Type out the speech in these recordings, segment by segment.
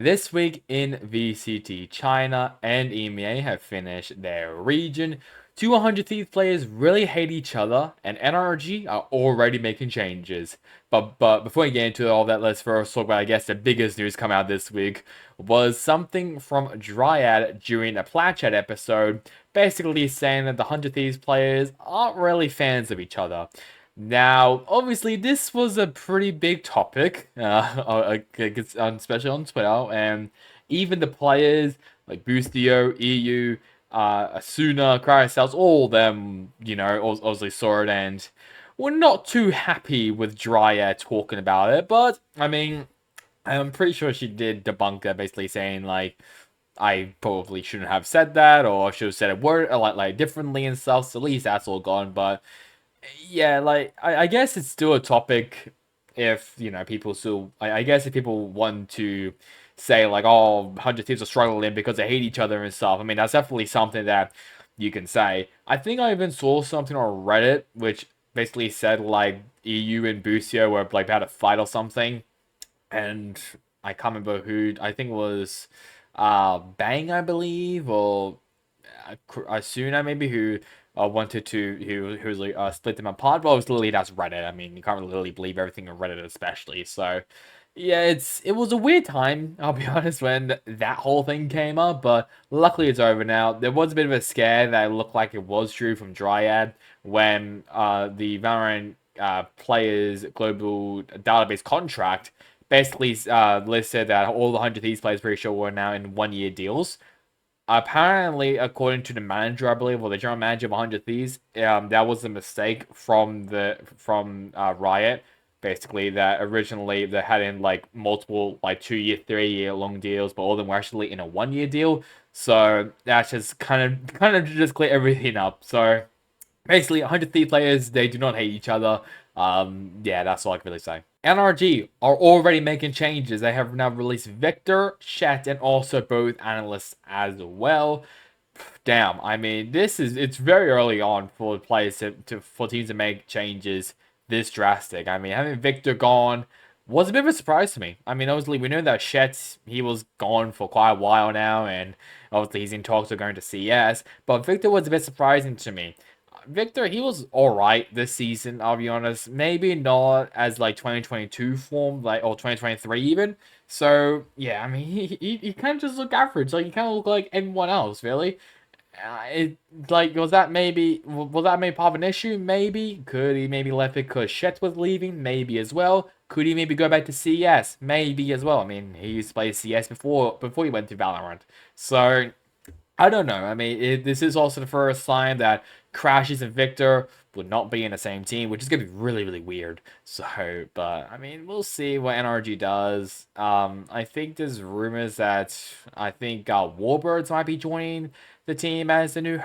This week in VCT, China and EMEA have finished their region. 200 Thieves players really hate each other, and NRG are already making changes. But before we get into all that, let's first talk about, I guess, the biggest news come out this week was something from Dryad during a Plat Chat episode, basically saying that the 100 Thieves players aren't really fans of each other. Now, obviously, this was a pretty big topic, especially on Twitter, and even the players like Boostio, EU, Asuna, Cryosels, all of them, obviously saw it and were not too happy with Dryad talking about it. But I mean, I'm pretty sure she did debunk it, basically saying like, I probably shouldn't have said that, or I should have said a word like differently and stuff. So at least that's all gone, but yeah, like I guess it's still a topic if people still I guess if people want to say like, oh, 100 teams are struggling because they hate each other and stuff. I mean, that's definitely something that you can say. I think I even saw something on Reddit which basically said like EU and Busio were like about to fight or something, and I can't remember who. I think it was Bang, I believe, or Asuna maybe, who wanted to who was like split them apart. But obviously that's Reddit. I mean, you can't really believe everything on Reddit, especially. So yeah, it was a weird time, I'll be honest, when that whole thing came up. But luckily it's over now. There was a bit of a scare that looked like it was true from Dryad when the Valorant players global database contract basically listed that all the 100 Thieves players pretty sure were now in 1 year deals. Apparently, according to the manager, I believe, or the general manager of 100 Thieves, that was a mistake from Riot. Basically, that originally they had in like multiple like 2 year, 3 year long deals, but all of them were actually in a 1 year deal. So that's just kind of just clear everything up. So basically, 100 Thief players, they do not hate each other. Yeah, that's all I can really say. NRG are already making changes. They have now released Victor, Chet, and also both analysts as well. Damn, I mean, it's very early on for players for teams to make changes this drastic. I mean, having Victor gone was a bit of a surprise to me. I mean, obviously we know that Chet, he was gone for quite a while now, and obviously he's in talks of going to CS, but Victor was a bit surprising to me. Victor, he was alright this season, I'll be honest. Maybe not as like 2022 form, like, or 2023 even. So yeah, I mean, he kind of just looked average. Like, he kind of looked like everyone else, really. It like was that maybe part of an issue? Maybe could he maybe left because Shet was leaving? Maybe as well. Could he maybe go back to CS? Maybe as well. I mean, he used to play CS before he went to Valorant. So I don't know. I mean, this is also the first time that Crashes and Victor would not be in the same team, which is going to be really, really weird. So, but I mean, we'll see what NRG does. I think there's rumors that I think Warbirds might be joining the team as the new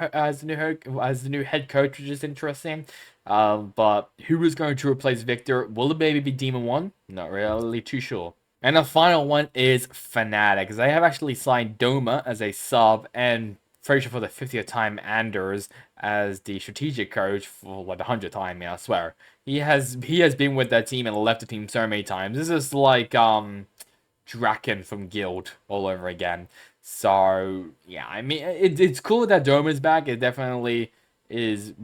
head coach, which is interesting. But who is going to replace Victor? Will it maybe be Demon One? Not really too sure. And the final one is Fnatic. They have actually signed Doma as a sub and Fraser for the 50th time Anders as the strategic coach for like the 100th time, I swear. He has been with that team and left the team so many times. This is like Draken from Guild all over again. So yeah, I mean it's cool that Doma is back. It definitely is,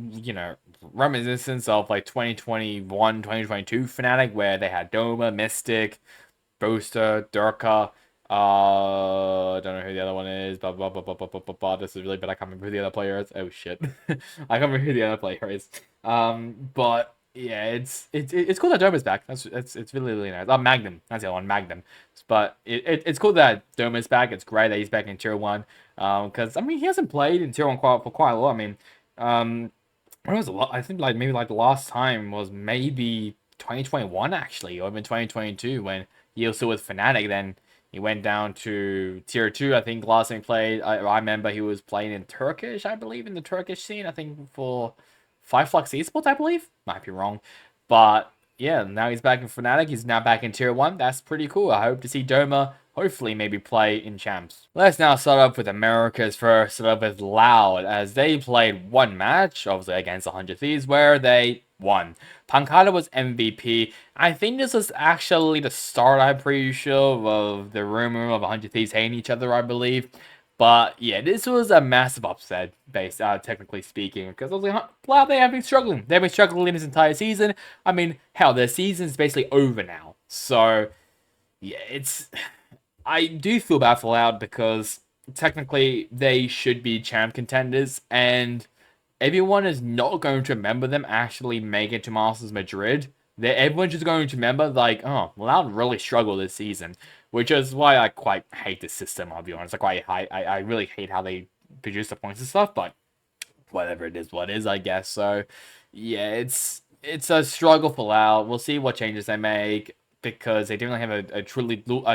reminiscence of like 2021, 2022 Fnatic where they had Doma, Mystic, Boaster, Durka. I don't know who the other one is. Blah, blah, blah, blah, blah, blah, blah, blah. This is really bad. I can't remember who the other player is. Oh shit, I can't remember who the other player is. But yeah, it's cool that Doma's back. It's really really nice. Oh, Magnum. That's the other one, Magnum. But it's cool that Doma's back. It's great that he's back in Tier One. Because I mean he hasn't played in Tier One for quite a while. I mean, when was a lot? I think like maybe like the last time was maybe 2021 actually, or even 2022 when he was still with Fnatic. Then he went down to tier two. I think last time he played, I remember he was playing in Turkish, I believe, in the Turkish scene. I think for Five Flux Esports, I believe. Might be wrong, but yeah, now he's back in Fnatic. He's now back in tier one. That's pretty cool. I hope to see Doma hopefully maybe play in champs. Let's now start off with America's first, start off with Loud, as they played one match, obviously against 100 Thieves, where they won. Pancada was MVP. I think this was actually the start, I'm pretty sure, of the rumor of 100 Thieves hating each other, I believe. But yeah, this was a massive upset, based technically speaking, because I was like, wow, they have been struggling. They've been struggling this entire season. I mean, hell, their season's basically over now. So yeah, I do feel bad for Loud because technically they should be champ contenders, and everyone is not going to remember them actually making it to Masters Madrid. Everyone's just going to remember, like, oh, Loud really struggled this season, which is why I quite hate the system, I'll be honest. I really hate how they produce the points and stuff, but whatever it is, what is, I guess. So, yeah, it's a struggle for Lau. We'll see what changes they make because they don't really have a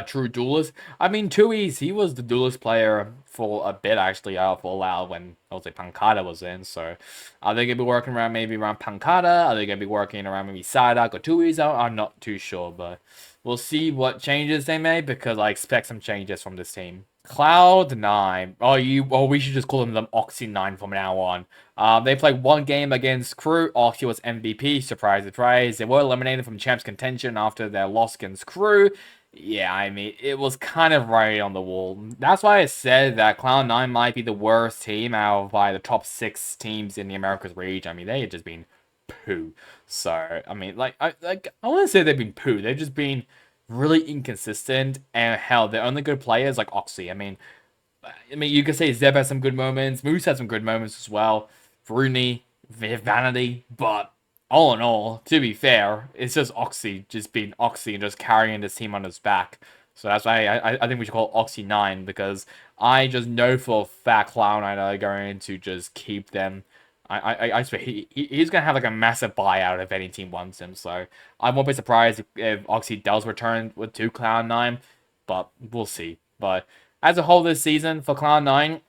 true duelist. I mean, Tui's he was the duelist player for a bit actually for Lau when I was like Pancada was in. So, are they gonna be working around maybe around Pancada? Are they gonna be working around maybe Sadak or Tui's out? I'm not too sure, but we'll see what changes they make because I expect some changes from this team. Cloud9. We should just call them Oxy9 from now on. They played one game against Crew. Oxy was MVP. Surprise, surprise. They were eliminated from champs contention after their loss against Crew. Yeah, I mean, it was kind of right on the wall. That's why I said that Cloud9 might be the worst team out of the top 6 teams in the Americas region. I mean, they had just been poo. So, I mean, I wouldn't say they've been poo. They've just been really inconsistent, and hell, they're only good players like Oxy. I mean, you could say Zeb has some good moments, Moose has some good moments as well, Rooney, Vanity, but all in all, to be fair, it's just Oxy just being Oxy and just carrying this team on his back. So that's why I think we should call it Oxy 9 because I just know for a fact Cloud9 are going to just keep them. I swear he's gonna have like a massive buyout if any team wants him. So I won't be surprised if Oxy does return to Cloud9, but we'll see. But as a whole this season for Cloud9,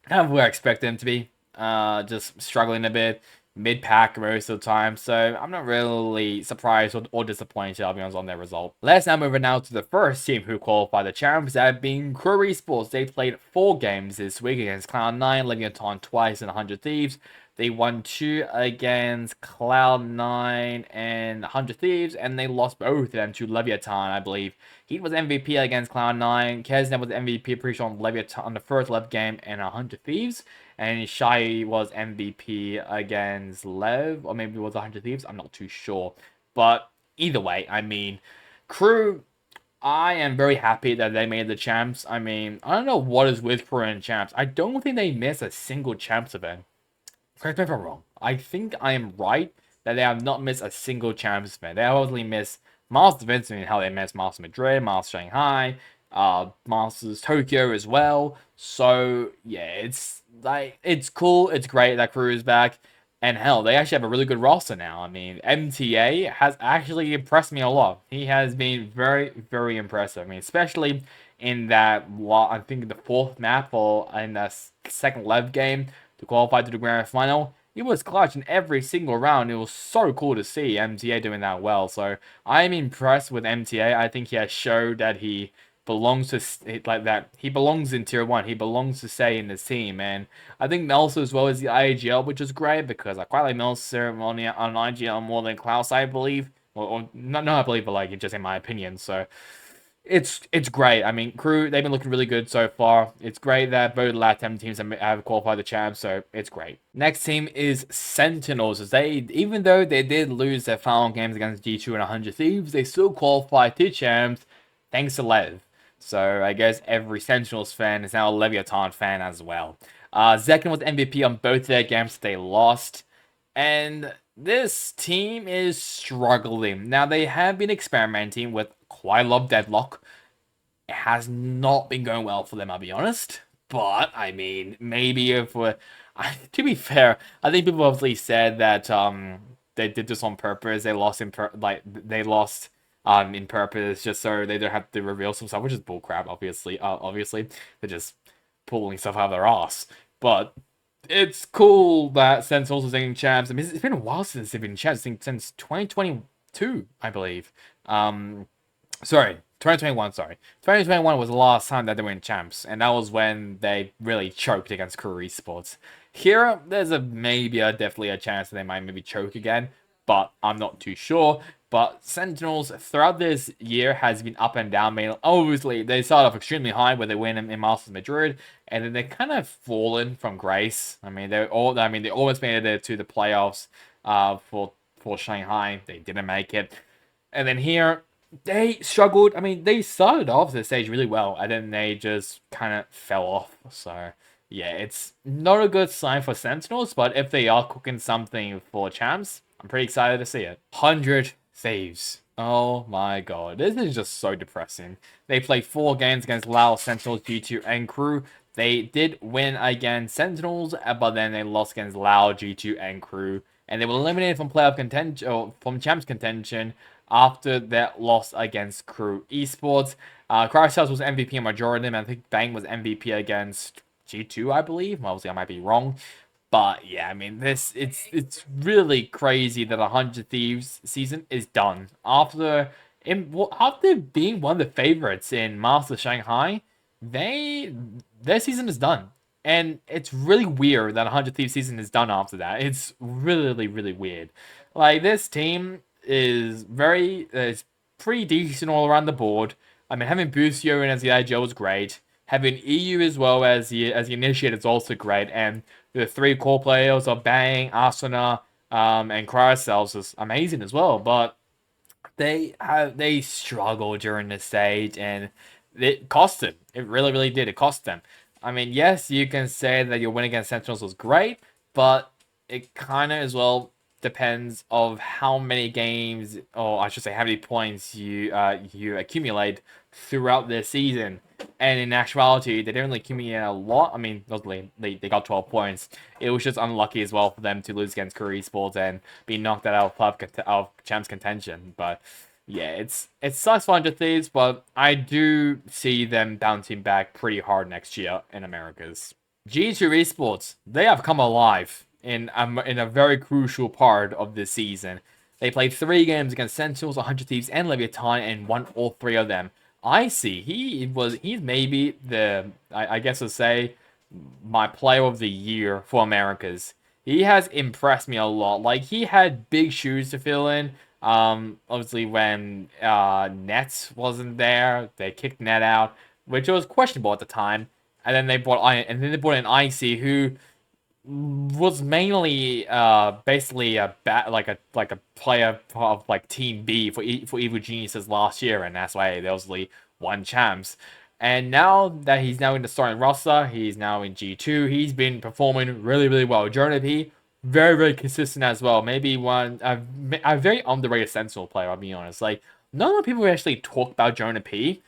kind of where I expect them to be. Just struggling a bit, mid-pack most of the time. So I'm not really surprised or disappointed, I'll be honest, on their result. Let's now move on now to the first team who qualified the champs, that being Crew Esports. They played 4 games this week against Cloud9, Leviathan twice and 100 Thieves. They won 2 against Cloud9 and 100 Thieves, and they lost both of them to Leviathan, I believe. He was MVP against Cloud9. Kesnet was MVP, pretty sure, on Leviathan on the first Lev game, and 100 Thieves. And Shai was MVP against Lev, or maybe it was 100 Thieves. I'm not too sure. But either way, I mean, Crew, I am very happy that they made the champs. I mean, I don't know what is with Crew and champs. I don't think they missed a single champs event. Correct me if I'm wrong. I think I am right that they have not missed a single champs event. They have only missed Masters events, I mean, how they missed Masters Madrid, Masters Shanghai, Masters Tokyo as well. So yeah, it's cool, it's great that Crew is back, and hell, they actually have a really good roster now. I mean, MTA has actually impressed me a lot. He has been very, very impressive. I mean, especially in that, I think the 4th map or in the second Lev game to qualify to the grand final. He was clutch in every single round. It was so cool to see MTA doing that well. So I'm impressed with MTA. I think he has showed that he belongs to like that. He belongs in tier 1. He belongs to stay in this team. And I think Melser as well as the IGL, which is great because I quite like Melser on IGL more than Klaus, I believe. Or not I believe, but like just in my opinion. So it's great. I mean, Crew, they've been looking really good so far. It's great that both LATAM teams have qualified the champs, so it's great. Next team is Sentinels. As even though they did lose their final games against G2 and 100 Thieves, they still qualified to champs thanks to Lev. So I guess every Sentinels fan is now a Leviathan fan as well. Zekin was MVP on both their games they lost. And this team is struggling. Now, they have been experimenting with quite a lot of deadlock. It has not been going well for them, I'll be honest. But, I mean, maybe if we're... To be fair, I think people obviously said that they did this on purpose. They lost in purpose just so they don't have to reveal some stuff, which is bullcrap, obviously. Obviously, they're just pulling stuff out of their ass. But it's cool that Sentinels is getting champs. I mean, it's been a while since they've been champs. I think since 2022, I believe. Sorry, 2021, sorry. 2021 was the last time that they were in champs, and that was when they really choked against Crew Esports. Here, there's definitely a chance that they might maybe choke again. but I'm not too sure. But Sentinels throughout this year has been up and down. I mean, obviously they started off extremely high where they win in Masters Madrid, and then they kind of fallen from grace. I mean, they almost made it to the playoffs for Shanghai. They didn't make it. And then here, they struggled. I mean, they started off the stage really well, and then they just kind of fell off. So, yeah, it's not a good sign for Sentinels, but if they are cooking something for champs, I'm pretty excited to see it. 100 Thieves. Oh my god, this is just so depressing. They played 4 games against Lao, Sentinels, G2, and Crew. They did win against Sentinels, but then they lost against Lao, G2, and Crew. And they were eliminated from playoff contention, or from champs contention, after that loss against Crew Esports. Crystal's was MVP in majority of them. I think Bang was MVP against G2, I believe. Obviously, I might be wrong. But yeah, I mean, it's really crazy that 100 Thieves season is done after being one of the favorites in Master Shanghai. Their season is done, and it's really weird that 100 Thieves season is done after that. It's really weird. Like, this team is pretty decent all around the board. I mean, having Busio in as the IGL was great. Having EU as well as the initiator is also great, and the 3 core players of Bang, Asuna, and Cryocells is amazing as well. But they struggled during the stage, and it cost them. It really did. It cost them. I mean, yes, you can say that your win against Sentinels was great, but it kind of as well depends of how many games, or I should say, how many points you accumulate throughout the season. And in actuality, they didn't really accumulate a lot. I mean, they got 12 points. It was just unlucky as well for them to lose against Korea Esports and be knocked out of champs contention. But yeah, it sucks for 100 Thieves, but I do see them bouncing back pretty hard next year in Americas. G2 Esports, they have come alive in a very crucial part of this season. They played 3 games against Sentinels, 100 Thieves, and Leviathan, and won all 3 of them. I see. He's maybe I guess I'll say, my player of the year for Americas. He has impressed me a lot. Like, he had big shoes to fill in. Obviously when Nets wasn't there, they kicked Net out, which was questionable at the time. And then they brought in Icy, who was mainly basically like a player of like Team B for Evil Geniuses last year, and that's why they obviously won champs. And now that he's now in the starting roster, he's now in G2. He's been performing really well. Jonah P, very consistent as well. Maybe a very underrated Sentinel player. I'll be honest. Like, none of the people actually talk about Jonah P,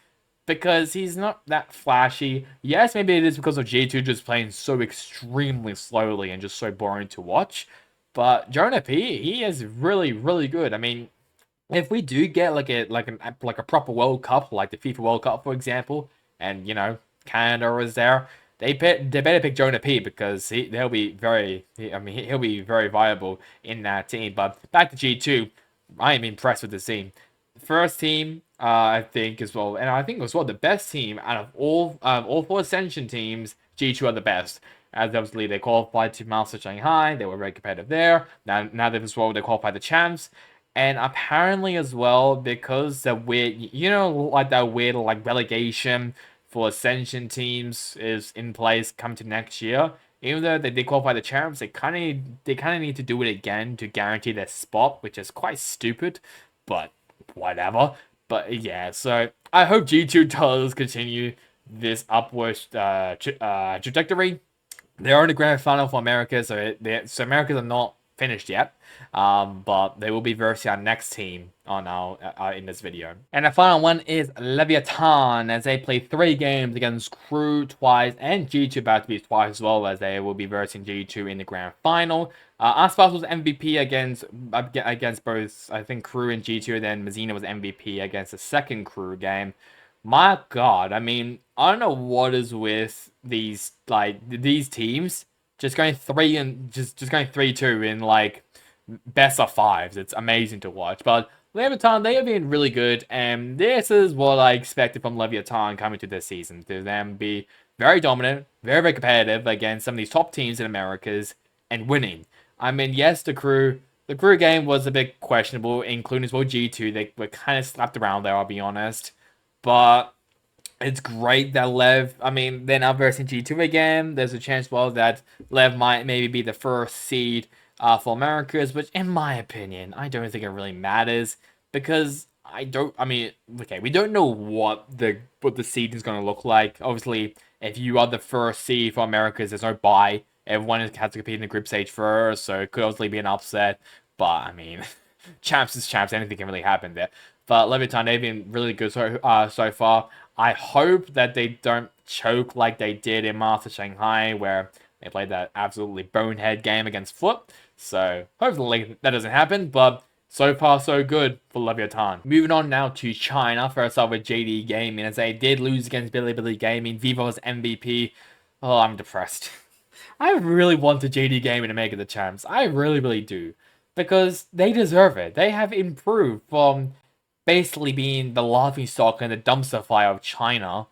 because he's not that flashy. Yes, maybe it is because of G2 just playing so extremely slowly and just so boring to watch. But Jonah P, he is really good. I mean, if we do get like a proper World Cup, like the FIFA World Cup, for example, and Canada is there, they better pick Jonah P, because he'll be he'll be very viable in that team. But back to G2, I am impressed with this team. First team, I think as well, and I think as well the best team out of all 4 Ascension teams. G2 are the best, as obviously they qualified to Master Shanghai. They were very competitive there. Now they've as well they qualified the champs, and apparently as well, because the weird, like that weird like relegation for Ascension teams is in place come to next year. Even though they did qualify the champs, they kind of need to do it again to guarantee their spot, which is quite stupid, but whatever. But yeah, so I hope G2 does continue this upward trajectory. They're in the grand final for America, so Americas are not finished yet. But they will be versing our next team on our in this video. And the final one is Leviathan, as they play 3 games against Crew twice and G2 about to be twice as well, as they will be versing G2 in the grand final. Aspas was MVP against both, I think, Crew and G2, and then Mazina was MVP against the second Crew game. My God, I mean, I don't know what is with these teams just going 3-2 in like best of 5s. It's amazing to watch. But Leviathan, they have been really good, and this is what I expected from Leviathan coming to this season. To them be very dominant, very competitive against some of these top teams in Americas and winning. I mean, yes, the Crew The crew game was a bit questionable, including as well G2. They were kind of slapped around there, I'll be honest. But it's great that Lev, I mean, they're now versing G2 again. There's a chance, well, that Lev might maybe be the first seed for Americas, which, in my opinion, I don't think it really matters because I mean, okay, we don't know what the seed is going to look like. Obviously, if you are the first seed for Americas, there's no bye. Everyone has to compete in the group stage first, so it could obviously be an upset. But, I mean, champs is champs. Anything can really happen there. But Leviton, they've been really good so far. I hope that they don't choke like they did in Master Shanghai, where they played that absolutely bonehead game against Foot. So hopefully that doesn't happen. But so far, so good for Leviathan. Moving on now to China. First off with JD Gaming, as they did lose against Billy Gaming. Vivo's MVP. Oh, I'm depressed. I really want the JD Gaming to make it the champs. I really do. Because they deserve it. They have improved from basically being the laughingstock and the dumpster fire of China,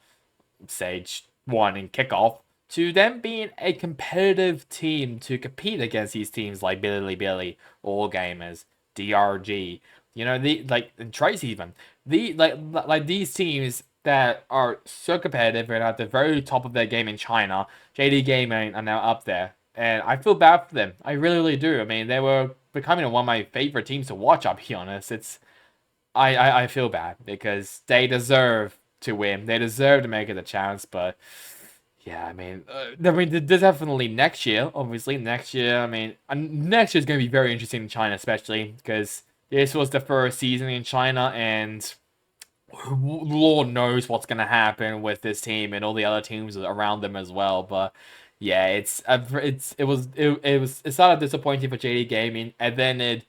Stage 1 in kickoff, to them being a competitive team to compete against these teams like Billy, All Gamers, DRG, you know, and Trace even. Like these teams that are so competitive and at the very top of their game in China, JD Gaming are now up there. And I feel bad for them. I really do. I mean, they were becoming one of my favorite teams to watch, I'll be honest. I feel bad because they deserve to win. They deserve to make it a chance, but yeah, there's definitely next year. Obviously, next year. I mean, next year is going to be very interesting in China, especially because this was the first season in China, and Lord knows what's going to happen with this team and all the other teams around them as well. But yeah, it started disappointing for JD Gaming, and then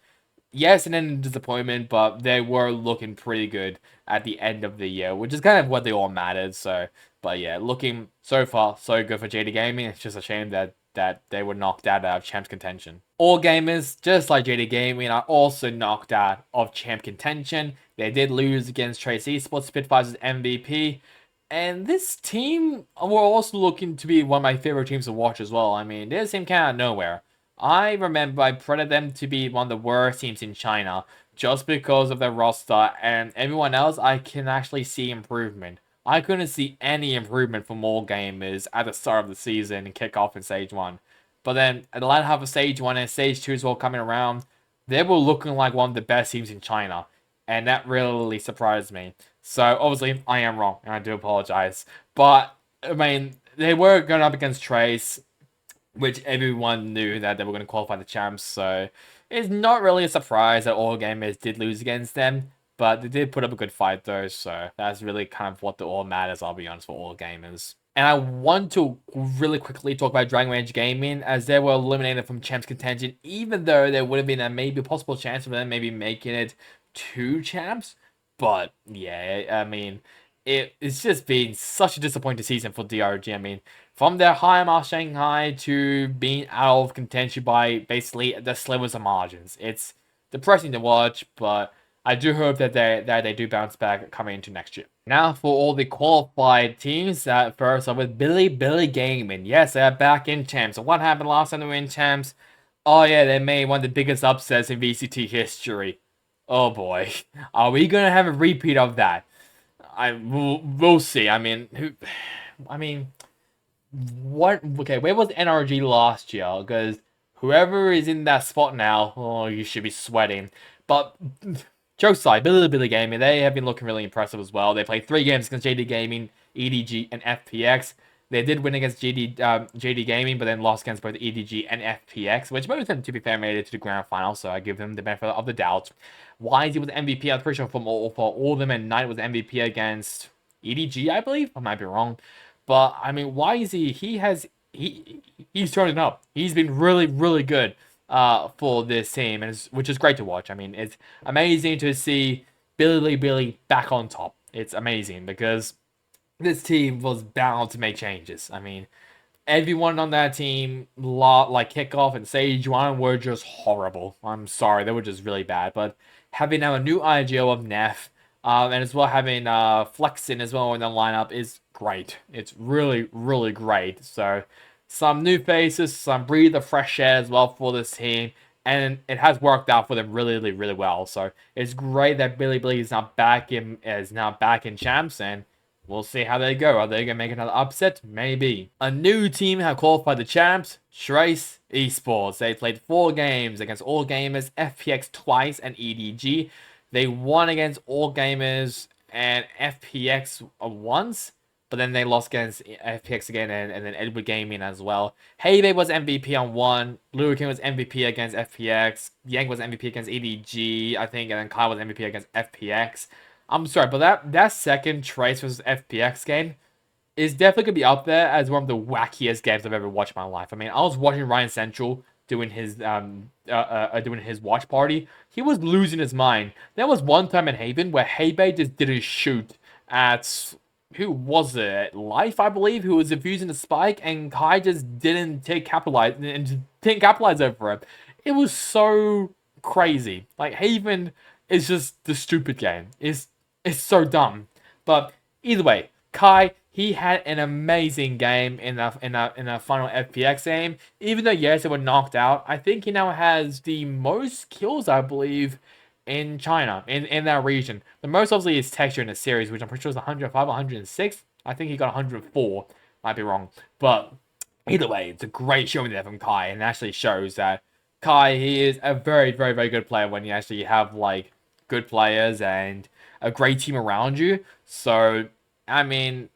yes, and then disappointment, but they were looking pretty good at the end of the year, which is kind of what they all mattered. So, but yeah, looking so far so good for JD Gaming. It's just a shame that they were knocked out of champs contention. All gamers, just like JD Gaming, are also knocked out of champ contention. They did lose against Trace Esports Spitfires' MVP. And this team were also looking to be one of my favorite teams to watch as well. I mean, they seem kind of nowhere. I remember I predicted them to be one of the worst teams in China just because of their roster, and everyone else I can actually see improvement. I couldn't see any improvement from all gamers at the start of the season and kick off in Stage 1. But then at the latter half of Stage 1 and Stage 2 as well coming around, they were looking like one of the best teams in China. And that really surprised me. So obviously I am wrong, and I do apologize. But I mean, they were going up against Trace, which everyone knew that they were going to qualify the champs, so it's not really a surprise that All Gamers did lose against them, but they did put up a good fight though, so that's really kind of what the all matters, I'll be honest, for All Gamers. And I want to really quickly talk about Dragon Age Gaming, as they were eliminated from champs contention, even though there would have been a maybe possible chance of them maybe making it to champs. But yeah, I mean, it's just been such a disappointing season for DRG. I mean, from their high mark Shanghai to being out of contention by basically the slivers of margins. It's depressing to watch, but I do hope that they do bounce back coming into next year. Now for all the qualified teams, first off with Billy Gaming. Yes, they're back in champs. So what happened last time they were in champs? Oh yeah, they made one of the biggest upsets in VCT history. Oh boy, are we gonna have a repeat of that? We'll see. I mean, I mean, what? Okay, where was NRG last year? Because whoever is in that spot now, oh, you should be sweating. But jokes aside, Billy Gaming, they have been looking really impressive as well. They played 3 games against JD Gaming, EDG, and FPX. They did win against JD Gaming, but then lost against both EDG and FPX, which both of them, to be fair, made it to the grand final, so I give them the benefit of the doubt. YZ was MVP, I'm pretty sure, for all of them, and Knight was MVP against EDG, I believe. I might be wrong. But, I mean, YZ, he's turning up. He's been really good for this team, and which is great to watch. I mean, it's amazing to see Billy back on top. It's amazing because this team was bound to make changes. I mean, everyone on that team, like Kickoff and Sage 1, were just horrible. I'm sorry, they were just really bad. But having now a new IGO of Neff, and as well having Flexin as well in the lineup is great. It's really great. So some new faces, some breathe of fresh air as well for this team. and it has worked out for them really, really, really well. So it's great that Bilibili is now back in champs, and we'll see how they go. Are they gonna make another upset? Maybe. A new team have qualified the champs. Trace Esports. They played 4 games against All Gamers, FPX twice, and EDG. They won against All Gamers and FPX once, but then they lost against FPX again, and then Edward Gaming as well. Heybei was MVP on one. Lukin was MVP against FPX. Yang was MVP against EDG, I think, and then Kai was MVP against FPX. I'm sorry, but that second Trace versus FPX game is definitely gonna be up there as one of the wackiest games I've ever watched in my life. I mean, I was watching Ryan Central doing his watch party. He was losing his mind. There was one time in Haven where Heybei just didn't shoot at who was it? Life, I believe, who was defusing the spike, and Kai just didn't capitalize over it. It was so crazy. Like Haven is just the stupid game. It's so dumb. But either way, Kai, he had an amazing game in a final FPX game. Even though yes, they were knocked out, I think he now has the most kills, I believe, in China, in that region. The most obviously is Texture in the series, which I'm pretty sure is 105, 106. I think he got 104. Might be wrong. But either way, it's a great showing there from Kai, and it actually shows that Kai, he is a very, very, very good player when you actually have like good players and a great team around you. So I mean,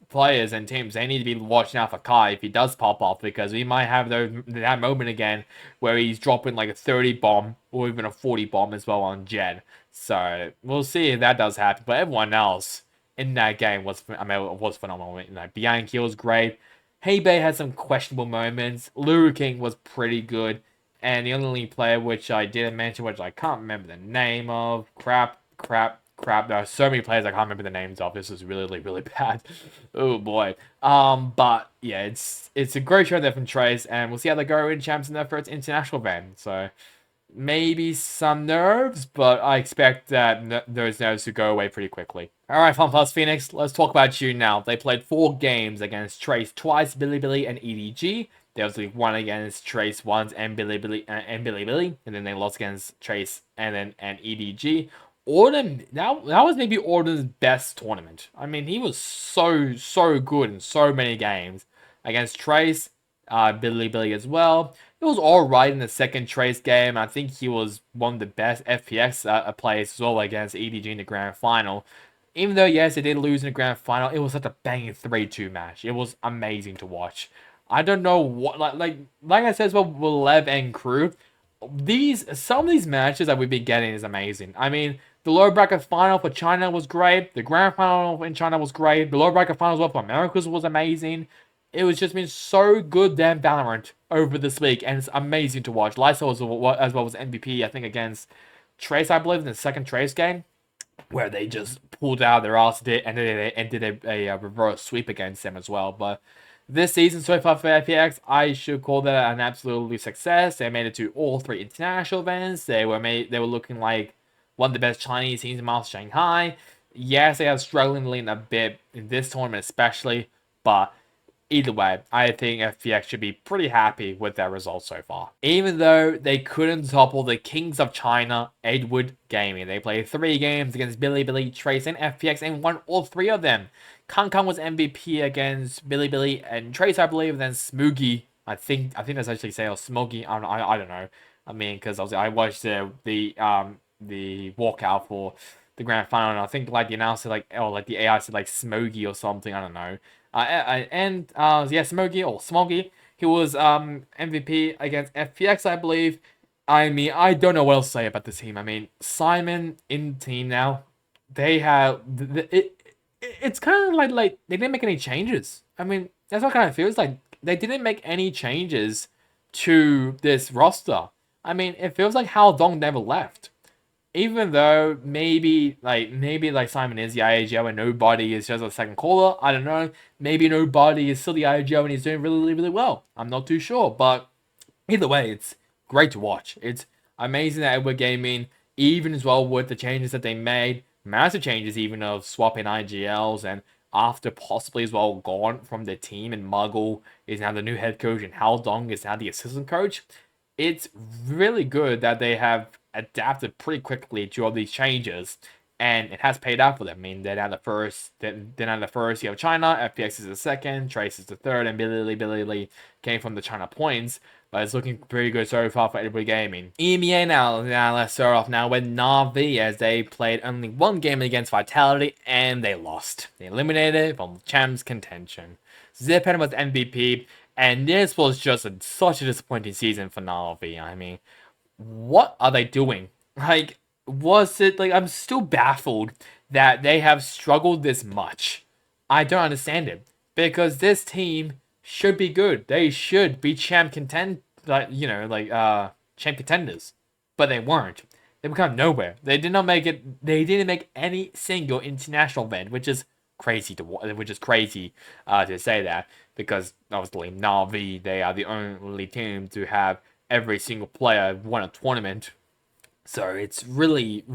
players and teams, they need to be watching out for Kai if he does pop off, because we might have that moment again where he's dropping like a 30 bomb or even a 40 bomb as well on Jed. So we'll see if that does happen. But everyone else in that game was phenomenal. You know, Bianchi was great. Heybei had some questionable moments. Liu King was pretty good. And the only player which I didn't mention, which I can't remember the name of, crap. There are so many players I can't remember the names of. This is really, really bad. Oh boy. But yeah, it's a great show there from Trace, and we'll see how they go in champs in their first international event. So maybe some nerves, but I expect that those nerves to go away pretty quickly. Alright, FunPlus Phoenix, let's talk about you now. They played 4 games against Trace twice, Bilibili, and EDG. They also won against Trace once and Bilibili, and then they lost against Trace and EDG. Auden, that was maybe Auden's best tournament. I mean, he was so good in so many games against Trace, Billy as well. He was all right in the second Trace game. I think he was one of the best FPX players as well against EDG in the grand final. Even though yes, they did lose in the grand final, it was such a banging 3-2 match. It was amazing to watch. I don't know what like I said as well with Lev and crew. Some of these matches that we've been getting is amazing. I mean, the lower bracket final for China was great. The grand final in China was great. The lower bracket final as well for Americas was amazing. It was just been so good damn Valorant over this week, and it's amazing to watch. Lysol as well was MVP, I think, against Trace, I believe, in the second Trace game, where they just pulled out their ass and did a reverse sweep against them as well. But this season so far for FPX, I should call that an absolute success. They made it to all 3 international events. They were looking like one of the best Chinese teams in Master Shanghai. Yes, they are struggling a bit in this tournament especially, but either way, I think FPX should be pretty happy with their results so far. Even though they couldn't topple the Kings of China, Edward Gaming. They played 3 games against Bilibili, Trace, and FPX and won all 3 of them. Kankan was MVP against Bilibili and Trace, I believe, and then Smoogie. I think that's actually say or Smoggy. I don't know. I mean, because I watched the walkout for the grand final, and I think like the announcer like the AI said like Smoggy or something. I don't know. Yeah, Smoggy. He was MVP against FPX, I believe. I mean, I don't know what else to say about this team. I mean, Simon in the team now. They have it's kind of like they didn't make any changes. I mean, that's what kind of feels like. They didn't make any changes to this roster. I mean, it feels like Hao Dong never left. Even though maybe Simon is the IAGO and nobody is just a second caller. I don't know. Maybe nobody is still the IAGO and he's doing really, really well. I'm not too sure. But either way, it's great to watch. It's amazing that Edward Gaming, even as well with the changes that they made, massive changes even of swapping IGLs, and after possibly as well gone from the team, and Muggle is now the new head coach and Hao Dong is now the assistant coach. it's really good that they have adapted pretty quickly to all these changes, and it has paid off for them. I mean, they're now the first. They're now the first. You have China. FPX is the second. Trace is the third, and Billy Lee came from the China points. But it's looking pretty good so far for everybody gaming. EMEA now let's start off now with Na'Vi, as they played only one game against Vitality and they lost. They eliminated from champs contention. Zipan was MVP, and this was just such a disappointing season for Na'Vi. I mean, what are they doing? Like, was it like I'm still baffled that they have struggled this much. I don't understand it because this team should be good. They should be champ contenders, but they weren't. They become nowhere. They did not make it. They didn't make any single international event, which is crazy to say that, because obviously Navi, they are the only team to have every single player won a tournament. So it's really,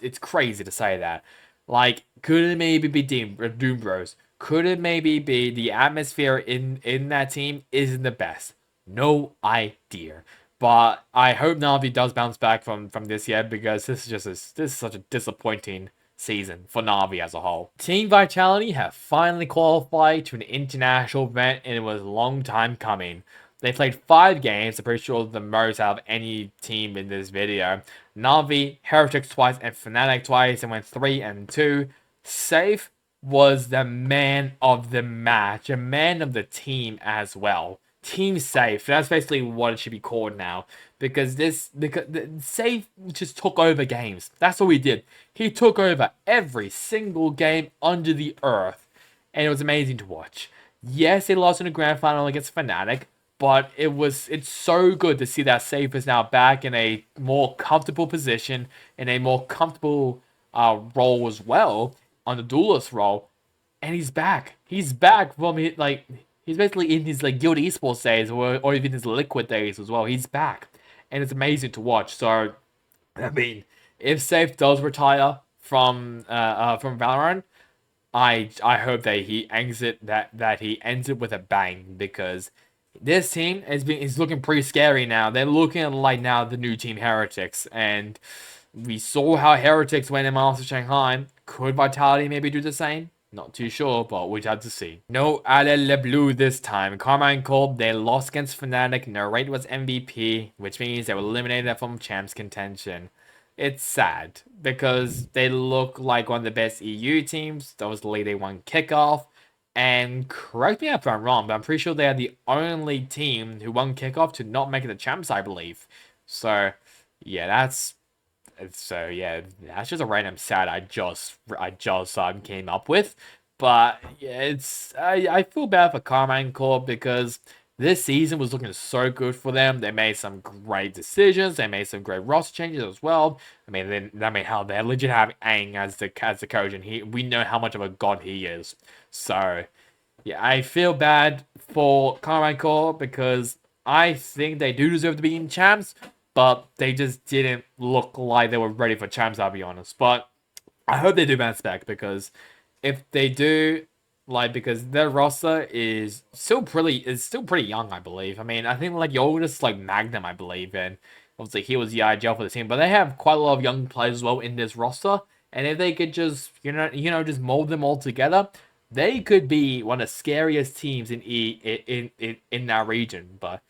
it's crazy to say that. Like, could it maybe be Doom Bros? Could it maybe be the atmosphere in that team isn't the best? No idea. But I hope Navi does bounce back from this year, because this is such a disappointing season for Navi as a whole. Team Vitality have finally qualified to an international event, and it was a long time coming. They played 5 games, I'm pretty sure the most out of any team in this video. Navi, Heretics twice, and Fnatic twice, and went 3-2. Safe was the man of the match, a man of the team as well. Team Safe, that's basically what it should be called now, because Safe just took over games. That's what he did. He took over every single game under the earth, and it was amazing to watch. Yes, they lost in the grand final against Fnatic, but it's so good to see that Safe is now back in a more comfortable position, in a more comfortable role as well, on the duelist role, and he's back. He's back from he's basically in his Guild Esports days, or even his Liquid days as well. He's back, and it's amazing to watch. So, I mean, if Safe does retire from Valorant, I hope that he ends it with a bang, because this team is looking pretty scary now. They're looking like now the new team Heretics, and we saw how Heretics went in Masters Shanghai. Could Vitality maybe do the same? Not too sure, but we'd have to see. No Ale Le Bleu this time. Karma and Corp, they lost against Fnatic. Narrate was MVP, which means they were eliminated from champs contention. It's sad, because they look like one of the best EU teams. Obviously, they won kickoff. And correct me if I'm wrong, but I'm pretty sure they are the only team who won kickoff to not make it the champs, I believe. So, yeah, that's just a random stat I just came up with. But yeah, I feel bad for Carmine Corp, because this season was looking so good for them. They made some great decisions. They made some great roster changes as well. How they legit have Aang as the coach, and we know how much of a god he is. So yeah, I feel bad for Carmine Corp, because I think they do deserve to be in champs, but they just didn't look like they were ready for champs, I'll be honest. But I hope they do bounce back, because if they do, because their roster is still pretty young, I believe. I mean, I think your oldest Magnum, I believe, and obviously he was the IGL for the team, but they have quite a lot of young players as well in this roster. And if they could just just mold them all together, they could be one of the scariest teams in that region. But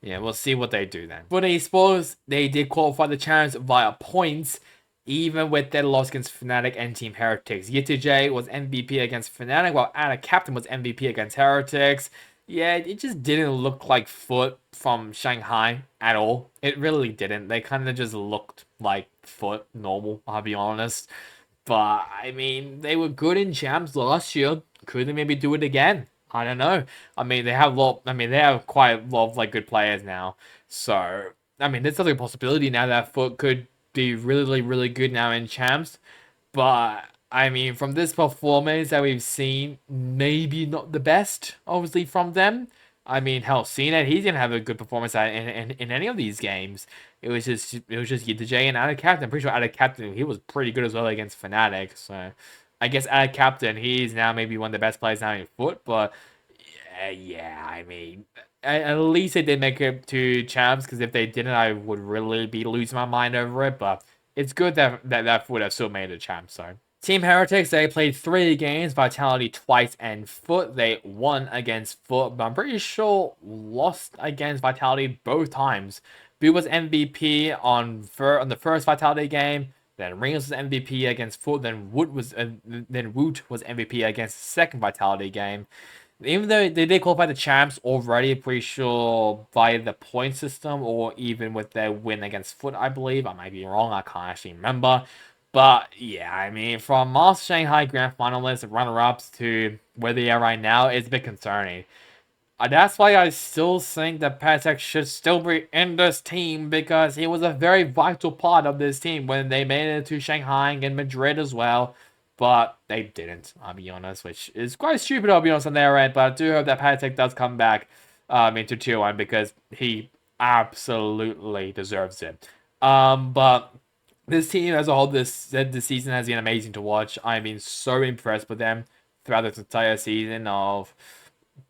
yeah, we'll see what they do then. For the esports, they did qualify the champs via points, even with their loss against Fnatic and Team Heretics. Yitij was MVP against Fnatic, while Anna Captain was MVP against Heretics. Yeah, it just didn't look like Foot from Shanghai at all. It really didn't. They kind of just looked like Foot normal, I'll be honest. But, I mean, they were good in champs last year. Could they maybe do it again? I don't know. I mean, they have quite a lot of good players now. So, I mean, there's definitely a possibility now that Foot could be really, really good now in champs. But I mean, from this performance that we've seen, maybe not the best, obviously, from them. I mean, hell, CNET, he didn't have a good performance in any of these games. It was just Yitij and Ada Captain. I'm pretty sure Ada Captain, he was pretty good as well against Fnatic. So I guess Ada Captain, he's now maybe one of the best players now in Foot. But yeah, I mean, at least they did make it to champs, because if they didn't, I would really be losing my mind over it. But it's good that would have still made it champs. So Team Heretics, they played 3 games, Vitality twice, and Foot. They won against Foot, but I'm pretty sure lost against Vitality both times. Boo was MVP on the first Vitality game. Then Rings was MVP against Foot. Then Woot was MVP against the second Vitality game. Even though they did qualify the champs already, pretty sure via the point system or even with their win against Foot, I believe. I might be wrong. I can't actually remember. But yeah, I mean, from Master Shanghai Grand Finalists and runner-ups to where they are right now, it's a bit concerning. That's why I still think that Patek should still be in this team, because he was a very vital part of this team when they made it to Shanghai and Madrid as well. But they didn't, I'll be honest, which is quite stupid, I'll be honest, on their end. But I do hope that Patek does come back into Tier 1, because he absolutely deserves it. But this team as a whole, this season has been amazing to watch. I've been so impressed with them throughout this entire season of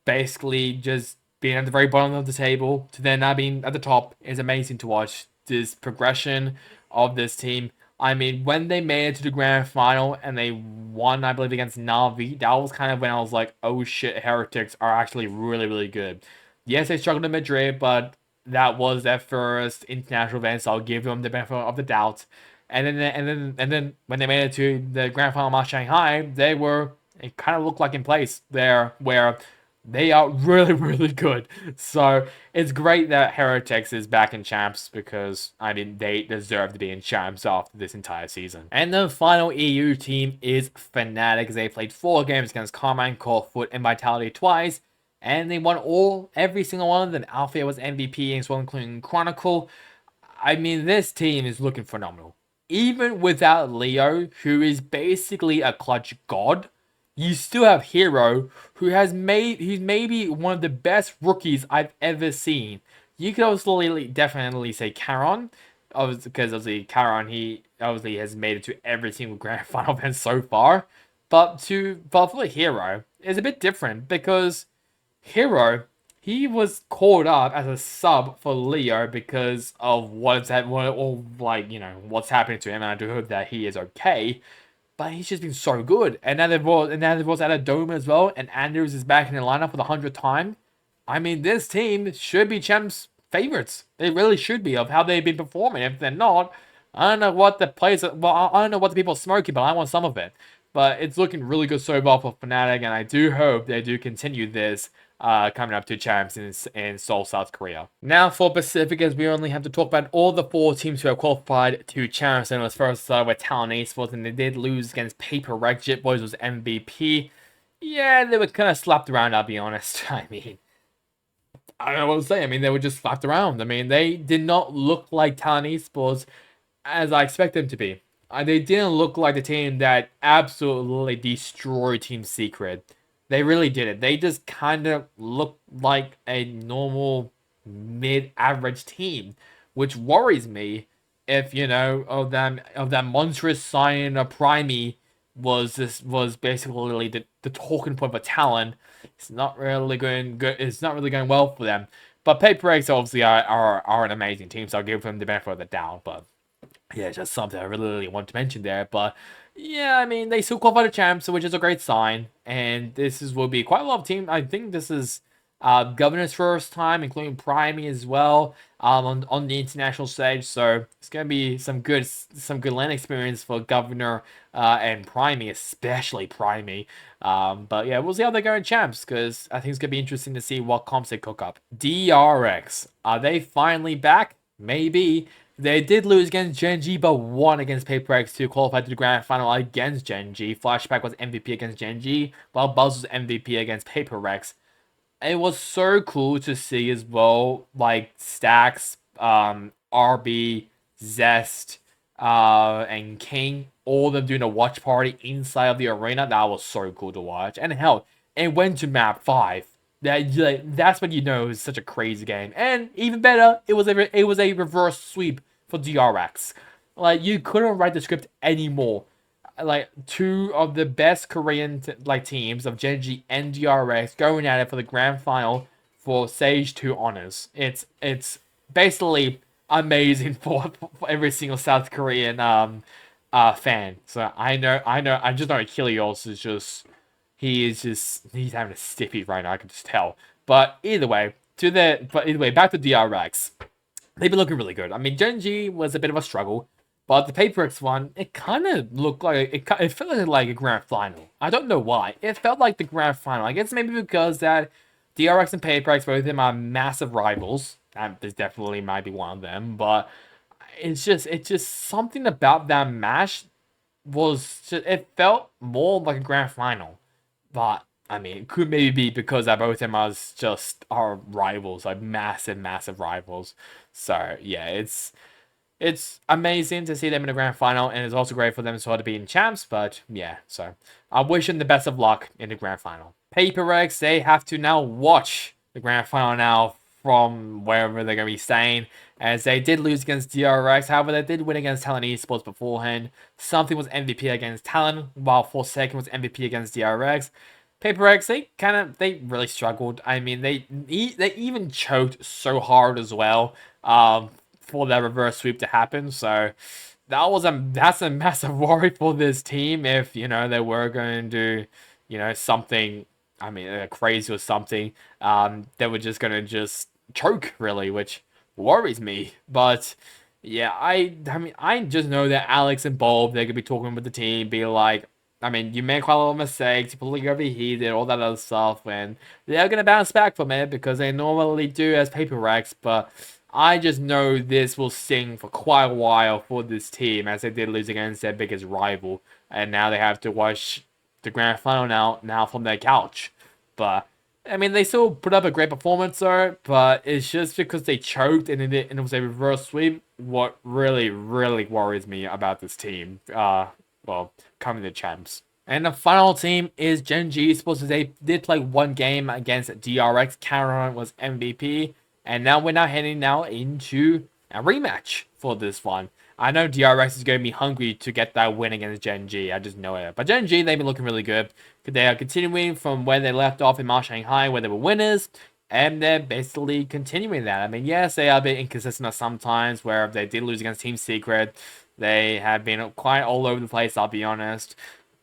basically just being at the very bottom of the table to then now being at the top is amazing to watch. This progression of this team. I mean, when they made it to the grand final and they won, I believe, against Navi, that was kind of when I was like, oh shit, Heretics are actually really, really good. Yes, they struggled in Madrid, but that was their first international event, so I'll give them the benefit of the doubt. And then when they made it to the grand final of Shanghai, it kind of looked like in place there where they are really, really good. So it's great that Heretics is back in champs, because, I mean, they deserve to be in champs after this entire season. And the final EU team is Fnatic. They played 4 games against Carmine, Foot, and Vitality twice. And they won every single one of them. Althea was MVP as well, including Chronicle. I mean, this team is looking phenomenal. Even without Leo, who is basically a clutch god, you still have Hero, he's maybe one of the best rookies I've ever seen. You could also definitely say Charon, because obviously Charon, he obviously has made it to every single grand final event so far. But for Hero, it's a bit different, because Hero, he was called up as a sub for Leo because of what's happening to him, and I do hope that he is okay. But he's just been so good. And now they've brought out a Dome as well, and Andrews is back in the lineup for the 100th time. I mean, this team should be champs' favorites. They really should be, of how they've been performing. If they're not, I don't know what the players. Well, I don't know what the people are smoking, but I want some of it. But it's looking really good so far for Fnatic, and I do hope they do continue this coming up to champs in Seoul, South Korea. Now for Pacific, as we only have to talk about all the 4 teams who have qualified to champs, and it was first with Talon Esports, and they did lose against Paper Rec. Jit Boys was MVP. Yeah, they were kind of slapped around, I'll be honest. I mean, I don't know what to say. I mean, they were just slapped around. I mean, they did not look like Talon Esports as I expect them to be. They didn't look like the team that absolutely destroyed Team Secret. They really didn't. They just kind of looked like a normal mid-average team, which worries me. If of that monstrous sign of Primey was basically the talking point for Talon. It's not really going good. It's not really going well for them. But Paper X obviously are an amazing team, so I'll give them the benefit of the doubt. But yeah, just something I really want to mention there. But yeah, I mean, they still qualify the champs, which is a great sign. And will be quite a lot of team. I think this is Governor's first time, including Primey as well, on the international stage. So it's gonna be some good LAN experience for Governor and Primey, especially Primey. But yeah, we'll see how they go in champs, because I think it's gonna be interesting to see what comps they cook up. DRX, are they finally back? Maybe. They did lose against Genji, but won against Paper X to qualify to the grand final against Genji. Flashback was MVP against Genji, while Buzz was MVP against Paper X. It was so cool to see as well, like Stacks, RB, Zest, and King, all of them doing a watch party inside of the arena. That was so cool to watch. And hell, it went to map 5. That's when you know it's such a crazy game. And even better, it was a reverse sweep for DRX. Like, you couldn't write the script anymore. Like, 2 of the best Korean teams of Genji and DRX going at it for the grand final for Sage 2 honors. It's basically amazing for every single South Korean fan. So I just know Achilles is just he's having a stiffy right now. I can just tell. But either way, back to DRX. They've been looking really good. I mean, Genji was a bit of a struggle, but the Paperx one, it kind of looked like it felt like a grand final. I don't know why. It felt like the grand final. I guess maybe because that DRX and Paperx, both of them are massive rivals. This definitely might be one of them, but it's just something about that match it felt more like a grand final. But I mean, it could maybe be because both of them are just our rivals, like massive, massive rivals. So yeah, it's amazing to see them in the grand final, and it's also great for them sort of being champs. But yeah, so I wish them the best of luck in the grand final. Paper they have to now watch the grand final now from wherever they're going to be staying, as they did lose against DRX. However, they did win against Talon Esports beforehand. Something was MVP against Talon, while Forsaken was MVP against DRX. Paper they really struggled. I mean, they even choked so hard as well. For that reverse sweep to happen. So that's a massive worry for this team if they were going to do something. I mean, crazy or something. They were just gonna just choke really, which worries me. But yeah, I mean, I just know that Alex and Bob, they could be talking with the team, be like, I mean, you made quite a lot of mistakes, you probably overheated, all that other stuff, and they're gonna bounce back from it because they normally do as paper racks, but I just know this will sting for quite a while for this team as they did lose against their biggest rival, and now they have to watch the grand final now from their couch. But I mean, they still put up a great performance though, but it's just because they choked and it was a reverse sweep. What really, really worries me about this team. Well, coming to champs. And the final team is Genji Esports. They did play one game against DRX. Cameron was MVP. And now we're heading into a rematch for this one. I know DRX is going to be hungry to get that win against Genji. I just know it. But Genji, they've been looking really good. They are continuing from where they left off in March Shanghai, where they were winners. And they're basically continuing that. I mean, yes, they are a bit inconsistent at sometimes where they did lose against Team Secret. They have been quite all over the place, I'll be honest.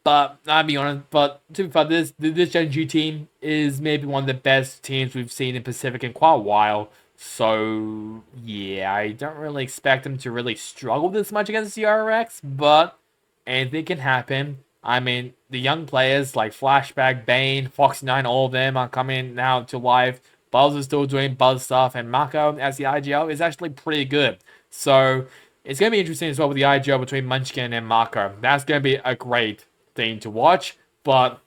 But to be fair, this Gen G team is maybe one of the best teams we've seen in Pacific in quite a while. So yeah, I don't really expect them to really struggle this much against CRX, but anything can happen. I mean, the young players like Flashback, Bane, Fox9, all of them are coming now to life. Buzz is still doing Buzz stuff, and Mako as the IGL is actually pretty good. So it's going to be interesting as well with the IGL between Munchkin and Mako. That's going to be a great thing to watch, but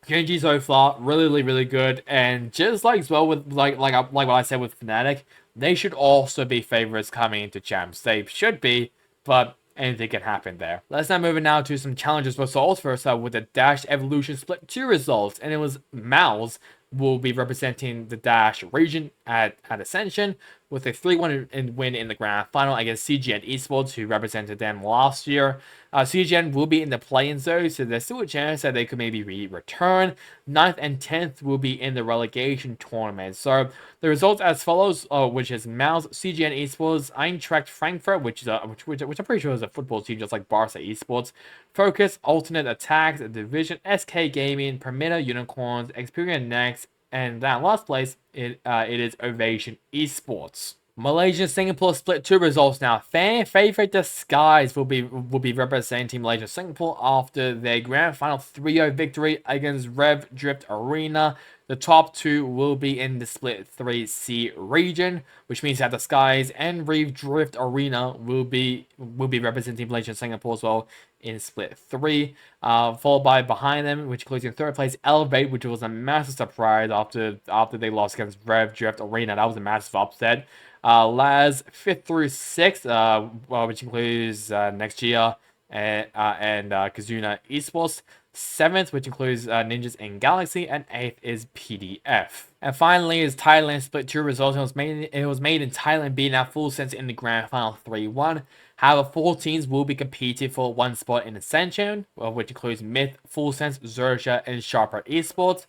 Genji so far really, really good, and just like as well with like what I said with Fnatic, they should also be favorites coming into champs. They should be, but anything can happen there. Let's now move now to some challenges results. First up with the Dash Evolution Split 2 results, and it was Mouse will be representing the Dash region at Ascension with a 3-1 win in the grand final against CGN Esports, who represented them last year. CGN will be in the play-in zone, so there's still a chance that they could maybe return. 9th and 10th will be in the relegation tournament. So the results as follows, which is Mouse, CGN Esports, Eintracht Frankfurt, which I'm pretty sure is a football team just like Barca Esports, Focus, Alternate Attacks, Division, SK Gaming, Permita Unicorns, Xperia Next, and that last place, it is Ovation Esports. Malaysia Singapore split 2 results now. Fan favorite Disguise will be representing Malaysia Singapore after their grand final 3-0 victory against Rev Drift Arena. The top 2 will be in the split 3C region, which means that Disguise and Rev Drift Arena will be representing Malaysia Singapore as well in split 3. Followed by behind them, which includes in 3rd place Elevate, which was a massive surprise after they lost against Rev Drift Arena. That was a massive upset. Laz 5th through 6th, which includes Next Year and Kazuna Esports. 7th, which includes Ninjas in Galaxy, and 8th is PDF. And finally is Thailand split 2 results. It was made in Thailand, beating out Full Sense in the grand final 3-1. However, 4 teams will be competing for one spot in the Ascension, which includes Myth, Full Sense, Zerja, and Sharper Esports.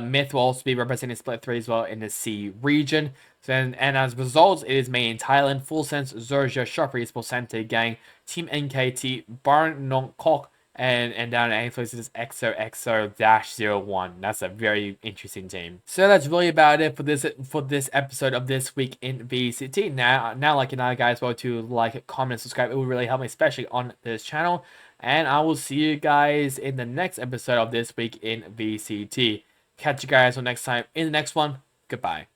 Myth will also be representing Split 3 as well in the C region. And as a result, it is made in Thailand. Full Sense, Zerja, Sharper Esports, Center Gang, Team NKT, Barn Nong Kok, and down in 8th place is XOXO-01. That's a very interesting team. So that's really about it for this episode of This Week in VCT. Now like you know, guys, well, to like, comment, subscribe. It would really help me, especially on this channel. And I will see you guys in the next episode of This Week in VCT. Catch you guys next time in the next one. Goodbye.